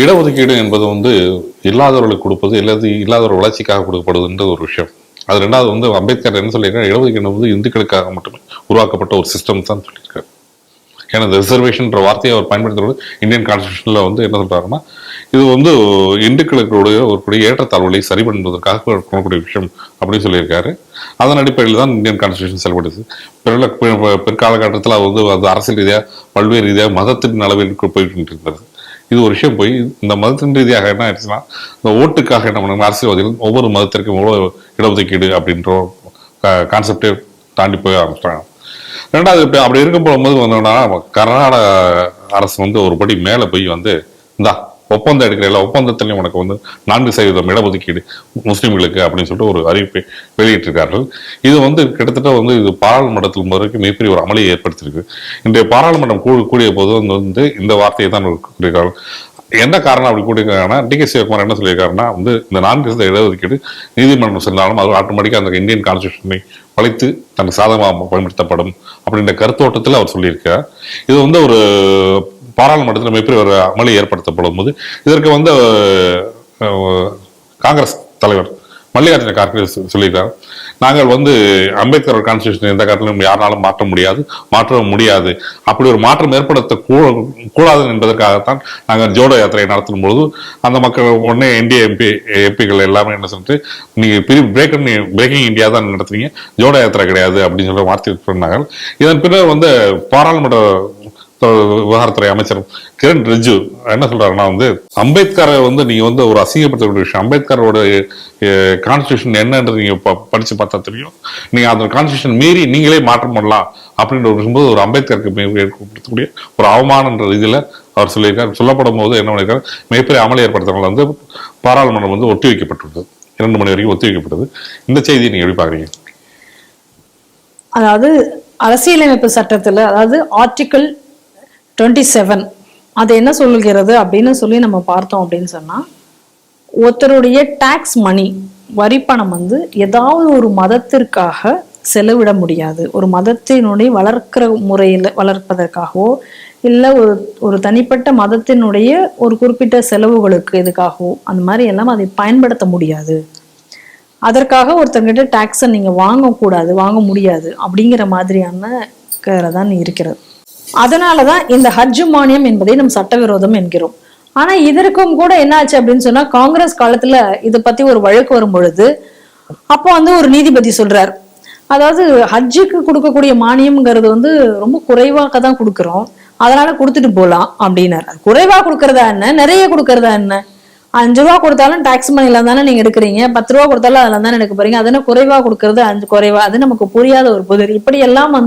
இடஒதுக்கீடு என்பது இல்லாதவர்களுக்கு கொடுப்பது இல்லாதவர் வளர்ச்சிக்காக கொடுக்கப்படுதுன்ற ஒரு விஷயம். அது ரெண்டாவது அம்பேத்கர் என்ன சொல்லியிருக்காரு, இடஒதுக்கீடு இந்துக்களுக்காக மட்டுமே உருவாக்கப்பட்ட ஒரு சிஸ்டம் தான் சொல்லியிருக்காரு. ஏன்னா இந்த ரிசர்வேஷன்ற வார்த்தையை அவர் பயன்படுத்துறது இந்தியன் கான்ஸ்டியூஷன்ல என்ன சொல்றாருன்னா, இது இந்துக்களுடைய ஒரு ஏற்றத்தாழ்வுகளை சரி பண்ணுவதற்காக கொள்ளக்கூடிய விஷயம் அப்படின்னு சொல்லியிருக்காரு. அதன் அடிப்படையில் தான் இந்தியன் கான்ஸ்டியூஷன் செயல்படுது. பிற்காலகட்டத்தில் அது அரசியல் ரீதியாக பல்வேறு ரீதியாக மதத்தின் அளவில் போயிட்டு இருந்தது. இது ஒரு விஷயம் போய் இந்த மதத்தின் ரீதியாக என்ன ஆயிடுச்சுன்னா, இந்த ஓட்டுக்காக என்ன பண்ணாங்க அரசியல்வாதிகள் ஒவ்வொரு மதத்திற்கும் எவ்வளோ இடஒதுக்கீடு அப்படின்ற கான்செப்டே தாண்டி போய் ஆரம்பிச்சிட்டாங்க. ரெண்டாவது அப்படி இருக்க போகும்போது கர்நாடக அரசு ஒரு படி மேலே போய் இந்தா ஒப்பந்தம் எடுக்கிறீங்களா, ஒப்பந்தத்திலையும் உனக்கு 4% இடஒதுக்கீடு முஸ்லீம்களுக்கு அப்படின்னு சொல்லிட்டு ஒரு அறிவிப்பை வெளியிட்டிருக்கார்கள். இது கிட்டத்தட்ட இது பாராளுமன்றத்தில் வரைக்கும் மிகப்பெரிய ஒரு அமளியை ஏற்படுத்தியிருக்கு. இன்றைய பாராளுமன்றம் கூடிய போது இந்த வார்த்தையை தான் கூறியிருக்கார்கள். என்ன காரணம் அப்படி கூட்டியிருக்காங்கன்னா, டி.கே. சிவகுமார் என்ன சொல்லியிருக்காருன்னா, இந்த 4% இடஒதுக்கீடு நீதிமன்றம் சென்றாலும் அது ஆட்டோமேட்டிக்காக அந்த இந்தியன் கான்ஸ்டியூஷனை வளைத்து தனக்கு சாதகமாக பயன்படுத்தப்படும் அப்படின்ற கருத்தோட்டத்தில் அவர் சொல்லியிருக்கார். இது ஒரு பாராளுமன்றத்தில் மிகப்பெரிய ஒரு அமளி ஏற்படுத்தப்படும் போது இதற்கு காங்கிரஸ் தலைவர் மல்லிகார்ஜுன கார்கே சொல்லியிருக்காரு, நாங்கள் அம்பேத்கர் கான்ஸ்டியூஷன் எந்த காலத்திலும் யாராலும் மாற்றவும் முடியாது, அப்படி ஒரு மாற்றம் ஏற்படுத்த கூடாது என்பதற்காகத்தான் நாங்கள் ஜோடோ யாத்திரை நடத்தும் போது அந்த மக்கள் உடனே என்டிஏ எம்பிகள் எல்லாமே என்ன சொல்லிட்டு, நீங்க பிரேக்கிங் இந்தியா தான் நடத்துறீங்க, ஜோடோ யாத்திரை கிடையாது அப்படின்னு சொல்ற வார்த்தை சொன்னாங்க. இதன் பின்னர் பாராளுமன்ற விவகாரத்துறை அமைச்சர் கிரண் ரிஜிஜு என்ன சொல்றாருன்னா, அம்பேத்கரை நீங்க ஒரு அசிங்கப்படுத்தக்கூடிய விஷயம், அம்பேத்கரோட கான்ஸ்டியூஷன் என்னன்றது நீங்க படிச்சு பார்த்தா தெரியும், நீங்க அந்த கான்ஸ்டியூஷன் மீறி நீங்களே மாற்றம் பண்ணலாம் அப்படின்ற ஒரு அம்பேத்கருக்கு ஏற்படுத்தக்கூடிய ஒரு அவமானன்ற இதுல அவர் சொல்லியிருக்காரு. சொல்லப்படும் போது என்ன பண்ணிருக்காரு, மிகப்பெரிய அமளி ஏற்படுத்தவங்க பாராளுமன்றம் ஒத்தி வைக்கப்பட்டுள்ளது, 2 மணி வரைக்கும் ஒத்தி வைக்கப்பட்டது. இந்த செய்தியை நீங்க எப்படி பாக்குறீங்க? அதாவது அரசியலமைப்பு சட்டத்துல, அதாவது ஆர்டிகிள் 27 அது என்ன சொல்லுகிறது அப்படின்னு சொல்லி நம்ம பார்த்தோம் அப்படின்னு சொன்னா, ஒருத்தருடைய டாக்ஸ் மணி, வரிப்பணம் ஏதாவது ஒரு மதத்திற்காக செலவிட முடியாது. ஒரு மதத்தினுடைய வளர்க்கிற முறையில் வளர்ப்பதற்காகவோ இல்லை ஒரு தனிப்பட்ட மதத்தினுடைய ஒரு குறிப்பிட்ட செலவுகளுக்கு இதுக்காகவோ அந்த மாதிரி எல்லாம் அதை பயன்படுத்த முடியாது. அதற்காக ஒருத்தங்கிட்ட டாக்ஸை நீங்க வாங்க முடியாது அப்படிங்கிற மாதிரியான தான் இருக்கிறது. அதனாலதான் இந்த ஹஜ் மானியம் என்பதை நம்ம சட்டவிரோதம் என்கிறோம். ஆனா இதற்கும் கூட என்ன ஆச்சு அப்படின்னு சொன்னா, காங்கிரஸ் காலத்துல இதை பத்தி ஒரு வழக்கு வரும் பொழுது அப்போ ஒரு நீதிபதி சொல்றார், அதாவது ஹஜ்ஜுக்கு கொடுக்கக்கூடிய மானியம்ங்கிறது ரொம்ப குறைவாக தான் கொடுக்குறோம், அதனால கொடுத்துட்டு போலாம் அப்படின்னாரு. குறைவா கொடுக்கறதா என்ன, நிறைய கொடுக்கறதா என்ன? 5 ரூபா கொடுத்தாலும் டாக்ஸ் மணில தானே நீங்க எடுக்கிறீங்க, 10 ரூபா கொடுத்தாலும் அதுல தானே எடுக்க போறீங்க, அதனால குறைவா கொடுக்கறது 5 குறைவா, அது நமக்கு புரியாத ஒரு புதிர். இப்படி எல்லாம்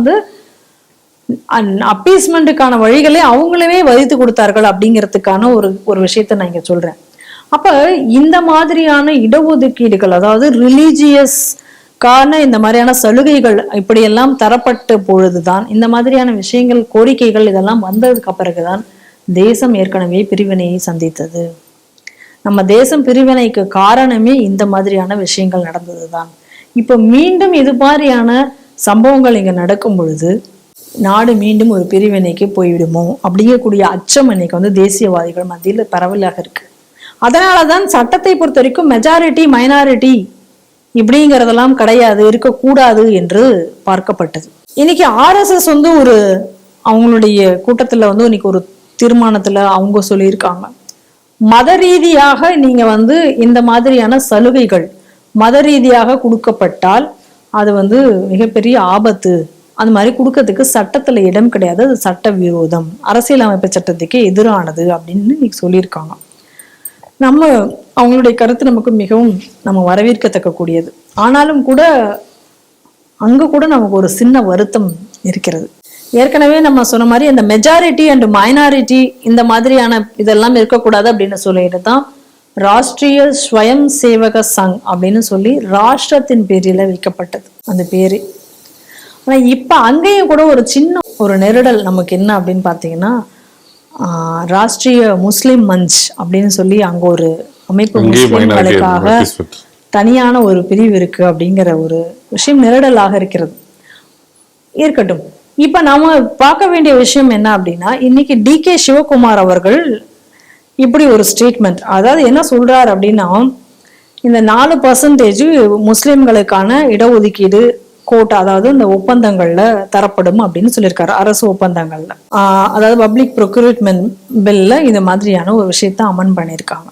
அப்பீஸ்மெண்ட்டுக்கான வழிகளை அவங்களவே வகுத்து கொடுத்தார்கள் அப்படிங்கிறதுக்கான ஒரு விஷயத்த நான் இங்க சொல்றேன். அப்ப இந்த மாதிரியான இடஒதுக்கீடுகள், அதாவது ரிலீஜியஸ் இந்த மாதிரியான சலுகைகள் இப்படியெல்லாம் தரப்பட்ட பொழுதுதான் இந்த மாதிரியான விஷயங்கள், கோரிக்கைகள் இதெல்லாம் வந்ததுக்கு பிறகுதான் தேசம் ஏற்கனவே பிரிவினையை சந்தித்தது. நம்ம தேசம் பிரிவினைக்கு காரணமே இந்த மாதிரியான விஷயங்கள் நடந்ததுதான். இப்ப மீண்டும் இது மாதிரியான சம்பவங்கள் இங்க நடக்கும் பொழுது நாடு மீண்டும் ஒரு பிரிவினைக்கு போய்விடுமோ அப்படிங்கக்கூடிய அச்சம் இன்னைக்கு தேசியவாதிகள் மத்தியில் பரவலாக இருக்கு. அதனாலதான் சட்டத்தை பொறுத்த வரைக்கும் மெஜாரிட்டி மைனாரிட்டி இப்படிங்கிறதெல்லாம் கிடையாது, இருக்கக்கூடாது என்று பார்க்கப்பட்டது. இன்னைக்கு RSS ஒரு அவங்களுடைய கூட்டத்துல இன்னைக்கு ஒரு தீர்மானத்துல அவங்க சொல்லியிருக்காங்க, மத ரீதியாக நீங்க இந்த மாதிரியான சலுகைகள் மத ரீதியாக கொடுக்கப்பட்டால் அது மிகப்பெரிய ஆபத்து, அந்த மாதிரி கொடுக்கறதுக்கு சட்டத்துல இடம் கிடையாது, அது சட்ட விரோதம், அரசியலமைப்பு சட்டத்துக்கு எதிரானது அப்படின்னு இன்னைக்கு சொல்லியிருக்காங்க. அவங்களுடைய கருத்து நமக்கு மிகவும் நம்ம வரவேற்கத்தக்க கூடியது. ஆனாலும் கூட அங்க கூட நமக்கு ஒரு சின்ன வருத்தம் இருக்கிறது. ஏற்கனவே நம்ம சொன்ன மாதிரி அந்த மெஜாரிட்டி அண்ட் மைனாரிட்டி இந்த மாதிரியான இதெல்லாம் இருக்கக்கூடாது அப்படின்னு சொல்லிட்டு தான் ராஷ்டிரிய ஸ்வயம் சேவக சங் அப்படின்னு சொல்லி ராஷ்டிரத்தின் பேரில வைக்கப்பட்டது அந்த பேரு. ஆனா இப்ப அங்கேயும் கூட ஒரு சின்ன ஒரு நெருடல் நமக்கு என்ன அப்படின்னு பாத்தீங்கன்னா, ராஷ்டிரிய முஸ்லிம் மஞ்ச் அப்படின்னு சொல்லி அங்க ஒரு அமைப்பு முஸ்லிம்களுக்காக தனியான ஒரு பிரிவு இருக்கு அப்படிங்கிற ஒரு விஷயம் நெருடலாக இருக்கிறது. இருக்கட்டும், இப்ப நாம பார்க்க வேண்டிய விஷயம் என்ன அப்படின்னா, இன்னைக்கு டி.கே. சிவகுமார் அவர்கள் இப்படி ஒரு ஸ்டேட்மெண்ட். அதாவது என்ன சொல்றாரு அப்படின்னா, இந்த 4% முஸ்லிம்களுக்கான இடஒதுக்கீடு கோட்டா, அதாவது இந்த ஒப்பந்தங்கள்ல தரப்படும் அப்படின்னு சொல்லியிருக்காரு, அரசு ஒப்பந்தங்கள்ல. அதாவது பப்ளிக் ப்ரொக்யூர்மெண்ட் பில்ல இந்த மாதிரியான ஒரு விஷயத்த அமன் பண்ணியிருக்காங்க.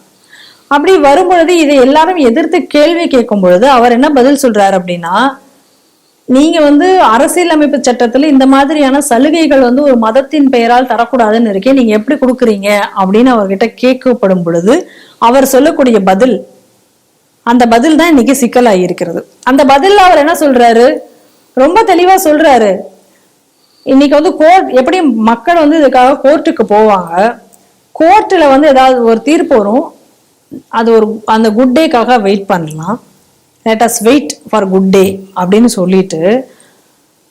அப்படி வரும்பொழுது இதை எல்லாரும் எதிர்த்து கேள்வி கேட்கும் பொழுது அவர் என்ன பதில் சொல்றாரு அப்படின்னா, நீங்க அரசியலமைப்பு சட்டத்துல இந்த மாதிரியான சலுகைகள் ஒரு மதத்தின் பெயரால் தரக்கூடாதுன்னு இருக்கே, நீங்க எப்படி கொடுக்குறீங்க அப்படின்னு அவர்கிட்ட கேட்கப்படும் பொழுது அவர் சொல்லக்கூடிய பதில், அந்த பதில் தான் இன்னைக்கு சிக்கலாகி இருக்கிறது. அந்த பதில் அவர் என்ன சொல்றாரு, ரொம்ப தெளிவா சொல்றாரு. இன்னைக்கு கோர்ட், எப்படி மக்கள் இதுக்காக கோர்ட்டுக்கு போவாங்க, கோர்ட்ல ஏதாவது ஒரு தீர்ப்பு வரும், அது ஒரு அந்த குட் டேக்காக வெயிட் பண்ணலாம், let us wait for good day அப்படின்னு சொல்லிட்டு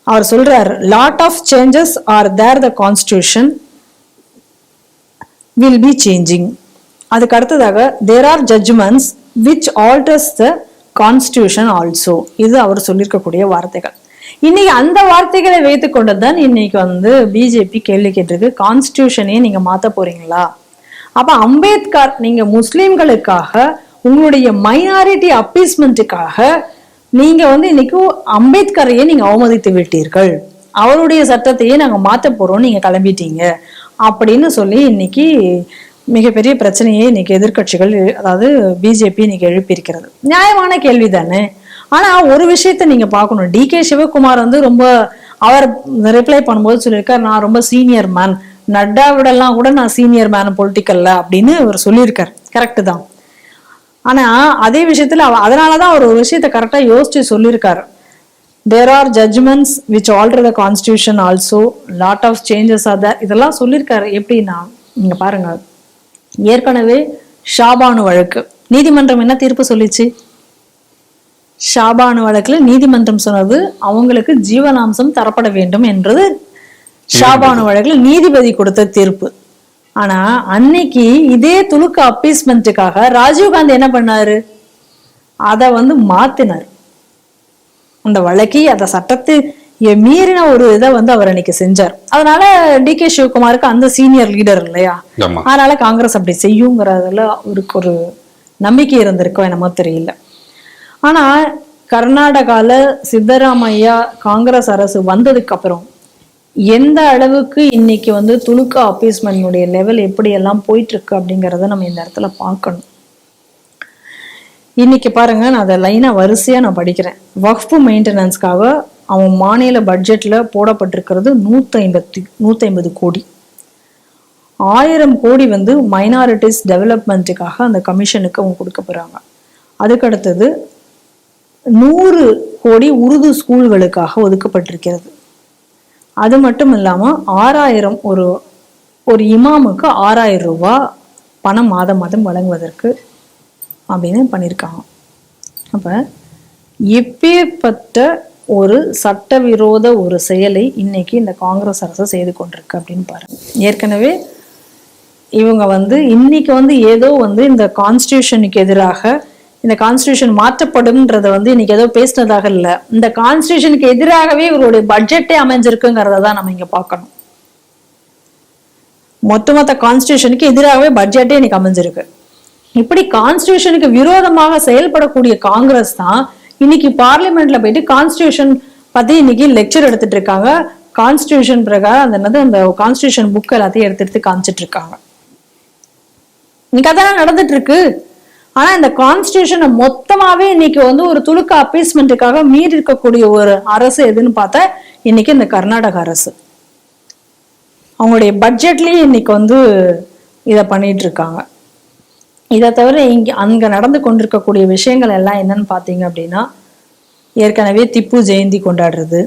அவர் சொல்றாரு, lot of changes are there, the constitution will be changing. அதுக்கு அடுத்ததாக there are judgments which alters the constitution also. இது அவர் சொல்லியிருக்கக்கூடிய வார்த்தைகள். இன்னைக்கு அந்த வார்த்தைகளை வைத்துக் கொண்டுதான் இன்னைக்கு பிஜேபி கேள்வி கேட்டிருக்கு, கான்ஸ்டிடியூஷனையே நீங்க மாத்த போறீங்களா? அப்ப அம்பேத்கர், நீங்க முஸ்லிம்களுக்காக உங்களுடைய மைனாரிட்டி அப்பீஸ்மெண்ட்டுக்காக நீங்க இன்னைக்கு அம்பேத்கரையே நீங்க அவமதித்து விட்டீர்கள், அவருடைய சட்டத்தையே நாங்க மாத்த போறோம், நீங்க கிளம்பிட்டீங்க அப்படின்னு சொல்லி இன்னைக்கு மிகப்பெரிய பிரச்சனையே இன்னைக்கு எதிர்கட்சிகள், அதாவது பிஜேபி இன்னைக்கு எழுப்பியிருக்கிறது. நியாயமான கேள்வி தானே. ஆனா ஒரு விஷயத்த நீங்க பார்க்கணும், DK சிவகுமார் ரொம்ப அவர் ரிப்ளை பண்ணும்போது சொல்லியிருக்காரு, நான் ரொம்ப சீனியர் மேன், நட்டாவிடலாம் கூட நான் சீனியர் மேன் பொலிட்டிக்கல்ல அப்படின்னு அவர் சொல்லியிருக்காரு. கரெக்டு தான். ஆனா அதே விஷயத்துல அதனாலதான் அவர் ஒரு விஷயத்த கரெக்டா யோசிச்சு சொல்லியிருக்காரு, there are judgments which alter the constitution also, lot of changes are there, இதெல்லாம் சொல்லியிருக்காரு. எப்படின்னா நீங்க பாருங்க, ஏற்கனவே ஷாபானு வழக்கு நீதிமன்றம் என்ன தீர்ப்பு சொல்லிச்சு? ஷாபானு வழக்குல நீதிமன்றம் சொன்னது அவங்களுக்கு ஜீவனாம்சம் தரப்பட வேண்டும் என்றது ஷாபானு வழக்குல நீதிபதி கொடுத்த தீர்ப்பு. ஆனா அன்னைக்கு இதே துலுக்கு அப்பீஸ்மெண்ட்டுக்காக ராஜீவ்காந்தி என்ன பண்ணாரு, அத மாத்தினார். அந்த வழக்கை, அந்த சட்டத்தை மீறின ஒரு இதை அவர் அன்னைக்கு செஞ்சார். அதனால DK சிவகுமாருக்கு அந்த சீனியர் லீடர் இல்லையா, அதனால காங்கிரஸ் அப்படி செய்யுங்கிறதுல அவருக்கு ஒரு நம்பிக்கை இருந்திருக்கோ என்னமோ தெரியல. ஆனா கர்நாடகால சித்தராமையா காங்கிரஸ் அரசு வந்ததுக்கு அப்புறம் எந்த அளவுக்கு இன்னைக்கு துலுக்கா அப்பீஸ்மென்னுடைய லெவல் எப்படி எல்லாம் போயிட்டு இருக்கு அப்படிங்கறத நம்ம இந்த இடத்துல பார்க்கணும். இன்னைக்கு பாருங்க, நான் அதை லைனா வரிசையா நான் படிக்கிறேன். வக்ஃபு மெயின்டெனன்ஸ்க்காக அவன் மாநில பட்ஜெட்ல போடப்பட்டிருக்கிறது 150 கோடி. 1000 கோடி மைனாரிட்டிஸ் டெவலப்மெண்ட்டுக்காக அந்த கமிஷனுக்கு அவங்க கொடுக்க போறாங்க. அதுக்கடுத்தது 100 கோடி உருது ஸ்கூல்களுக்காக ஒதுக்கப்பட்டிருக்கிறது. அது மட்டும் இல்லாம 6000 ஒரு இமாமுக்கு 6000 ரூபாய் பணம் மாதம் வழங்குவதற்கு அப்படின்னு பண்ணியிருக்காங்க. அப்ப எப்பேற்பட்ட ஒரு சட்டவிரோத ஒரு செயலை இன்னைக்கு இந்த காங்கிரஸ் அரசு செய்து கொண்டிருக்கு அப்படின்னு பாருங்க. ஏற்கனவே இவங்க இன்னைக்கு ஏதோ இந்த கான்ஸ்டிடியூஷனுக்கு எதிராக, இந்த கான்ஸ்டிடியூஷன் மாற்றப்படும்ன்றத இன்னைக்கு ஏதோ பேசினதாக இல்லை, இந்த கான்ஸ்டிடியூஷனுக்கு எதிராகவே இவருடைய பட்ஜெட்டே அமைஞ்சிருக்குங்கிறத தான் நம்ம இங்க பார்க்கணும். மொத்த கான்ஸ்டிடியூஷனுக்கு எதிராகவே பட்ஜெட்டே இன்னைக்கு அமைஞ்சிருக்கு. இப்படி கான்ஸ்டிடியூஷனுக்கு விரோதமாக செயல்படக்கூடிய காங்கிரஸ் தான் இன்னைக்கு பார்லிமெண்ட்ல போயிட்டு கான்ஸ்டிடியூஷன் பத்தி இன்னைக்கு லெக்சர் எடுத்துட்டு இருக்காங்க. கான்ஸ்டிடியூஷன் பிரகாரம் அந்த கான்ஸ்டிடியூஷன் புக் எல்லாத்தையும் எடுத்து காமிச்சிட்டு இருக்காங்க. இன்னைக்கு அதான் நடந்துட்டு இருக்கு. ஆனா இந்த கான்ஸ்டிடியூஷனை மொத்தமாவே இன்னைக்கு ஒரு துலுக்க அப்பீஸ்மெண்ட்டுக்காக மீறி இருக்கக்கூடிய ஒரு அரசு எதுன்னு பார்த்தா இன்னைக்கு இந்த கர்நாடக அரசு. அவங்களுடைய பட்ஜெட்லயே இன்னைக்கு இதை பண்ணிட்டு இருக்காங்க. இதை தவிர அங்க நடந்து கொண்டிருக்கக்கூடிய விஷயங்கள் எல்லாம் என்னன்னு பார்த்தீங்க அப்படின்னா, ஏற்கனவே திப்பு ஜெயந்தி கொண்டாடுறது,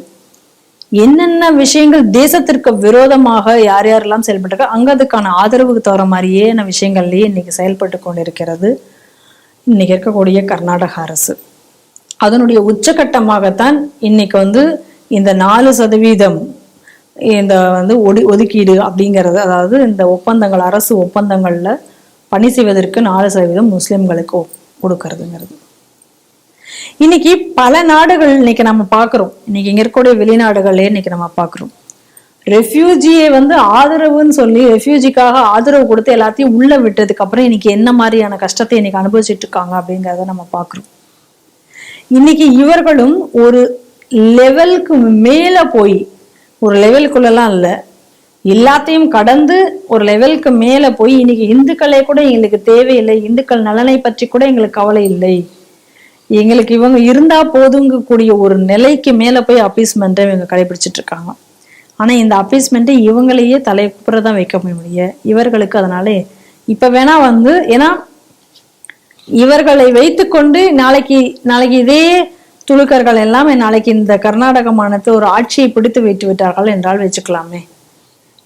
என்னென்ன விஷயங்கள் தேசத்திற்கு விரோதமாக யார் யாரெல்லாம் செயல்பட்டு அங்க அதுக்கான ஆதரவுக்கு தவிர மாதிரியே விஷயங்கள்லயே இன்னைக்கு செயல்பட்டு கொண்டிருக்கிறது இன்னைக்கு இருக்கக்கூடிய கர்நாடக அரசு. அதனுடைய உச்சகட்டமாகத்தான் இன்னைக்கு இந்த 4% இந்த ஒதுக்கீடு அப்படிங்கிறது, அதாவது இந்த ஒப்பந்தங்கள், அரசு ஒப்பந்தங்கள்ல பணி செய்வதற்கு 4% முஸ்லிம்களுக்கு கொடுக்கறதுங்கிறது. இன்னைக்கு பல நாடுகள் இன்னைக்கு நம்ம பார்க்கிறோம். இன்னைக்கு இங்க இருக்கக்கூடிய வெளிநாடுகளே இன்னைக்கு நம்ம பார்க்கிறோம். ரெஃப்யூஜியை வந்து ஆதரவுன்னு சொல்லி ரெஃப்யூஜிக்காக ஆதரவு கொடுத்து எல்லாத்தையும் உள்ள விட்டதுக்கு அப்புறம் இன்னைக்கு என்ன மாதிரியான கஷ்டத்தை இன்னைக்கு அனுபவிச்சுட்டு இருக்காங்க அப்படிங்கிறத நம்ம பார்க்குறோம். இன்னைக்கு இவர்களும் ஒரு லெவலுக்கு மேல போய், ஒரு லெவலுக்குள்ளலாம் இல்லை, எல்லாத்தையும் கடந்து ஒரு லெவலுக்கு மேல போய் இன்னைக்கு இந்துக்களே கூட எங்களுக்கு தேவையில்லை, இந்துக்கள் நலனை பற்றி கூட எங்களுக்கு கவலை இல்லை, எங்களுக்கு இவங்க இருந்தா போதுங்க கூடிய ஒரு நிலைக்கு மேல போய் அப்பீஸ்மெண்ட்டை இவங்க கடைபிடிச்சிட்டு இருக்காங்க. ஆனா இந்த அப்பீஸ்மெண்ட்டை இவங்களையே தலைப்புறதான் வைக்க முடியும். இவர்களுக்கு அதனால இப்ப வேணா வந்து, ஏன்னா இவர்களை வைத்துக்கொண்டு நாளைக்கு இதே துலுக்கர்கள் எல்லாமே நாளைக்கு இந்த கர்நாடக மாநிலத்தை ஒரு ஆட்சியை பிடித்து வைத்து விட்டார்கள் என்றால் வச்சுக்கலாமே.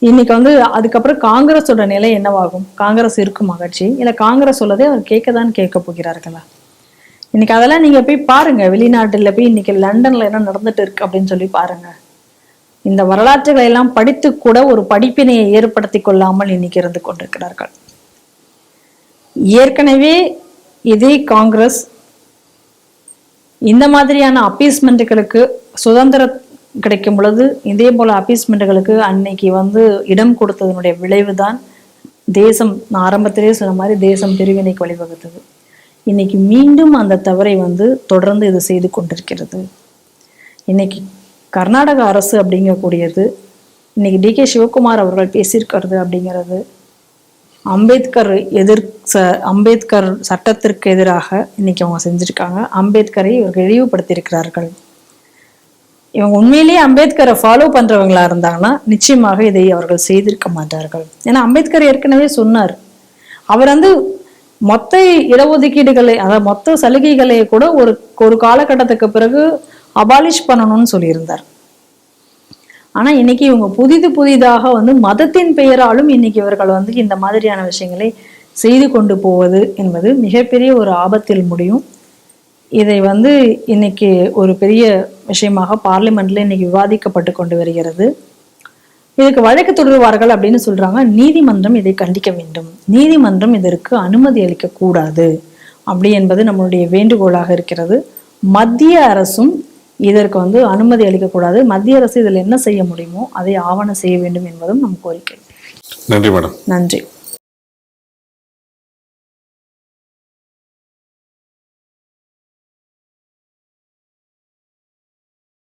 இன்னைக்கு வந்து அதுக்கப்புறம் காங்கிரஸோட நிலை என்னவாகும்? காங்கிரஸ் இருக்கும் கட்சி, இல்ல காங்கிரஸ் சொல்லதே அவர் கேட்க போகிறார்களா? இன்னைக்கு அதெல்லாம் நீங்க போய் பாருங்க, வெளிநாட்டுல போய் இன்னைக்கு லண்டன்ல என்ன நடந்துட்டு இருக்கு அப்படின்னு சொல்லி பாருங்க. இந்த வரலாற்றுகளை எல்லாம் படித்து கூட ஒரு படிப்பினையை ஏற்படுத்தி கொள்ளாமல் இன்னைக்கு இருந்து கொண்டிருக்கிறார்கள். ஏற்கனவே இதே காங்கிரஸ் இந்த மாதிரியான அப்பீஸ்மெண்ட்டுகளுக்கு சுதந்திரம் கிடைக்கும் பொழுது இதே போல அப்பீஸ்மெண்ட்டுகளுக்கு அன்னைக்கு வந்து இடம் கொடுத்ததனுடைய விளைவுதான் தேசம், நான் ஆரம்பத்திலே சொன்ன மாதிரி தேசம் பிரிவினைக்கு வழிவகுத்தது. இன்னைக்கு மீண்டும் அந்த தவறை வந்து தொடர்ந்து இது செய்து கொண்டிருக்கிறது. இன்னைக்கு கர்நாடக அரசு அப்படிங்கக்கூடியது, இன்னைக்கு டி.கே. சிவகுமார் அவர்கள் பேசியிருக்கிறது அப்படிங்கிறது அம்பேத்கர் சட்டத்திற்கு எதிராக இன்னைக்கு அவங்க செஞ்சிருக்காங்க. அம்பேத்கரை இவர்கள் இழிவுபடுத்தியிருக்கிறார்கள். இவங்க உண்மையிலேயே அம்பேத்கரை ஃபாலோ பண்றவங்களா இருந்தாங்கன்னா நிச்சயமாக இதை அவர்கள் செய்திருக்க மாட்டார்கள். ஏன்னா அம்பேத்கர் ஏற்கனவே சொன்னார், அவர் வந்து மொத்த இடஒதுக்கீடுகளை, அதாவது மொத்த சலுகைகளை கூட ஒரு காலகட்டத்துக்கு பிறகு அபாலிஷ் பண்ணணும்னு சொல்லியிருந்தார். ஆனா இன்னைக்கு இவங்க புதிதாக வந்து மதத்தின் பெயராலும் இன்னைக்கு இவர்கள் வந்து இந்த மாதிரியான விஷயங்களை செய்து கொண்டு போவது என்பது மிகப்பெரிய ஒரு ஆபத்தில் முடியும். இதை வந்து இன்னைக்கு ஒரு பெரிய விஷயமாக பார்லிமெண்ட்ல இன்னைக்கு விவாதிக்கப்பட்டு கொண்டு வருகிறது. இதுக்கு வழக்கு தொடருவார்கள் அப்படின்னு சொல்றாங்க. நீதிமன்றம் இதை கண்டிக்க வேண்டும், நீதிமன்றம் இதற்கு அனுமதி அளிக்க கூடாது அப்படி என்பது நம்மளுடைய வேண்டுகோளாக இருக்கிறது. மத்திய அரசும் இதற்கு வந்து அனுமதி அளிக்கக்கூடாது. மத்திய அரசு இதில் என்ன செய்ய முடியுமோ அதை ஆவணம் செய்ய வேண்டும் என்பதும் நம் கோரிக்கை. நன்றி மேடம். நன்றி.